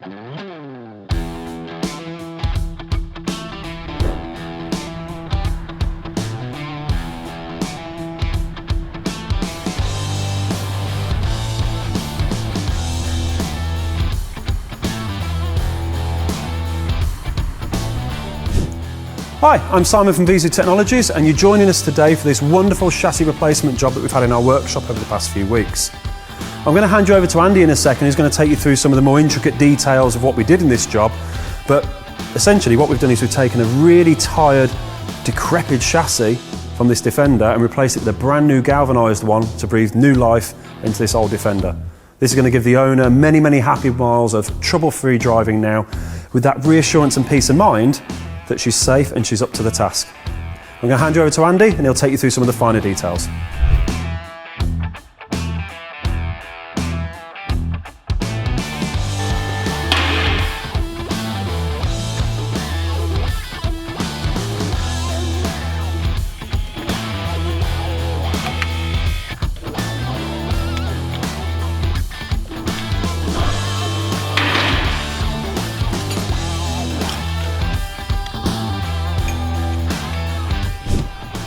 Hi, I'm Simon from VIEZU Technologies, and you're joining us today for this wonderful chassis replacement job that we've had in our workshop over the past few weeks. I'm going to hand you over to Andy in a second, who's going to take you through some of the more intricate details of what we did in this job. But essentially what we've done is we've taken a really tired, decrepit chassis from this Defender and replaced it with a brand new galvanised one to breathe new life into this old Defender. This is going to give the owner many, many happy miles of trouble-free driving now, with that reassurance and peace of mind that she's safe and she's up to the task. I'm going to hand you over to Andy and he'll take you through some of the finer details.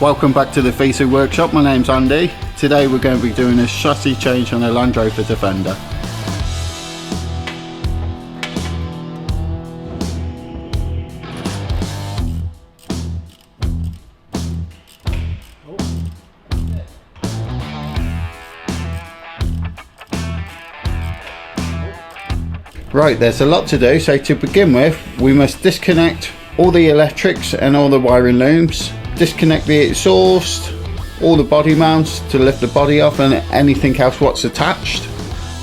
Welcome back to the VIEZU workshop. My name's Andy. Today we're going to be doing a chassis change on a Land Rover Defender. Right, there's a lot to do, so to begin with we must disconnect all the electrics and all the wiring looms. Disconnect the exhaust, all the body mounts to lift the body off and anything else what's attached.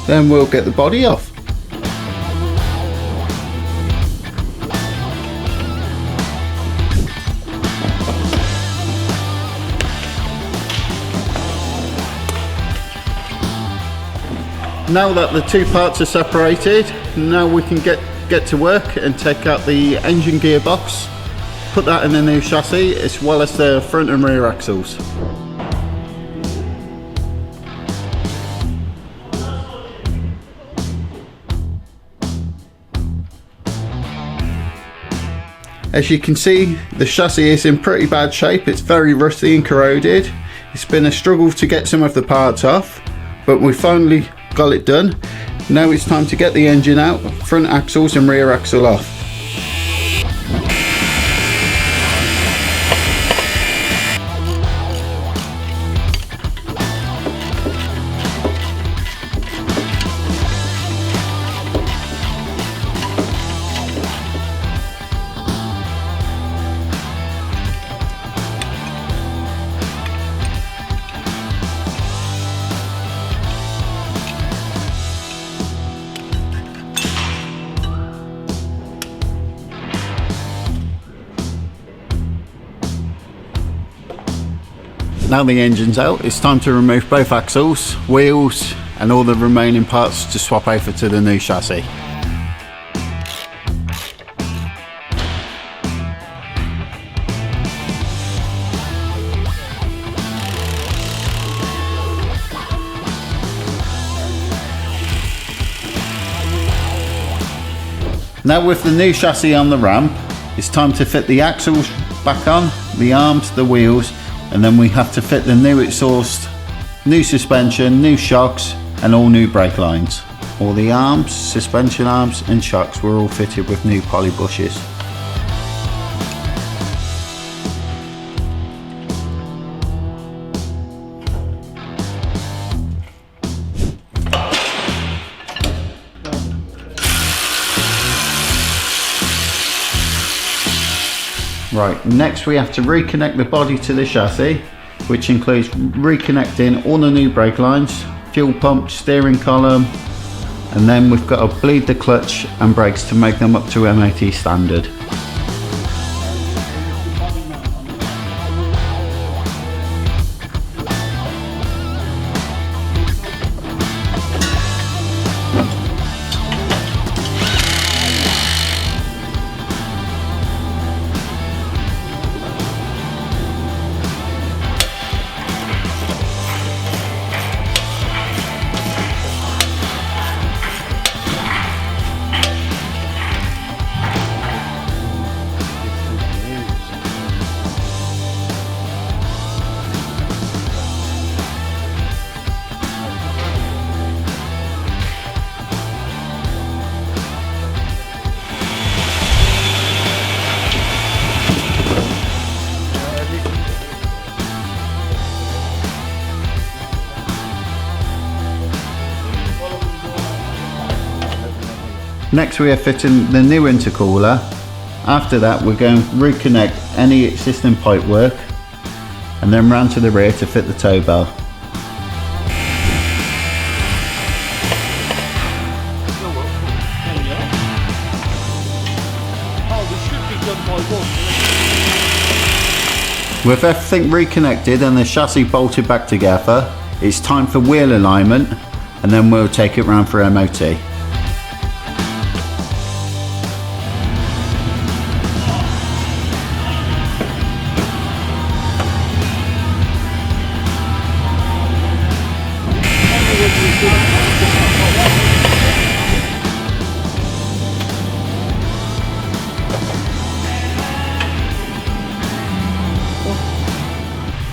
Then we'll get the body off. Now that the two parts are separated, now we can get to work and take out the engine gearbox. Put that in the new chassis as well as the front and rear axles. As you can see, the chassis is in pretty bad shape. It's very rusty and corroded. It's been a struggle to get some of the parts off, but we finally got it done. Now it's time to get the engine out, front axles and rear axle off. Now the engine's out, it's time to remove both axles, wheels and all the remaining parts to swap over to the new chassis. Now with the new chassis on the ramp, it's time to fit the axles back on, the arms, the wheels, and then we have to fit the new exhaust, new suspension, new shocks and all new brake lines. All the arms, suspension arms and shocks were all fitted with new poly bushes. Right, next we have to reconnect the body to the chassis, which includes reconnecting all the new brake lines, fuel pump, steering column, and then we've got to bleed the clutch and brakes to make them up to MOT standard. Next we are fitting the new intercooler. After that we're going to reconnect any existing pipework and then round to the rear to fit the tow bar. With everything reconnected and the chassis bolted back together, it's time for wheel alignment, and then we'll take it round for MOT.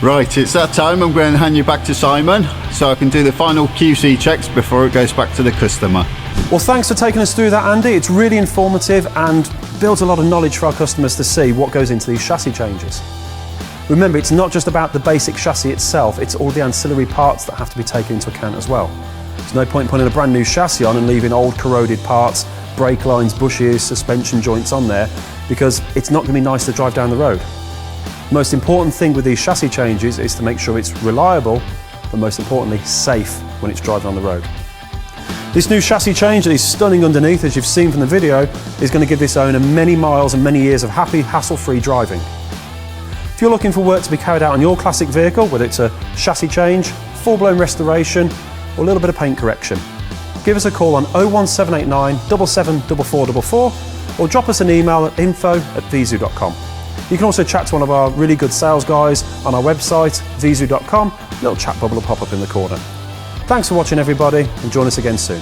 Right, it's that time. I'm going to hand you back to Simon so I can do the final QC checks before it goes back to the customer. Well, thanks for taking us through that, Andy. It's really informative and builds a lot of knowledge for our customers to see what goes into these chassis changes. Remember, it's not just about the basic chassis itself, it's all the ancillary parts that have to be taken into account as well. There's no point putting a brand new chassis on and leaving old corroded parts, brake lines, bushes, suspension joints on there, because it's not going to be nice to drive down the road. The most important thing with these chassis changes is to make sure it's reliable, but most importantly, safe when it's driving on the road. This new chassis change that is stunning underneath, as you've seen from the video, is going to give this owner many miles and many years of happy, hassle-free driving. If you're looking for work to be carried out on your classic vehicle, whether it's a chassis change, full-blown restoration, or a little bit of paint correction, give us a call on 01789 774444 or drop us an email at info@VIEZU.com. You can also chat to one of our really good sales guys on our website, VIEZU.com. A little chat bubble will pop up in the corner. Thanks for watching, everybody, and join us again soon.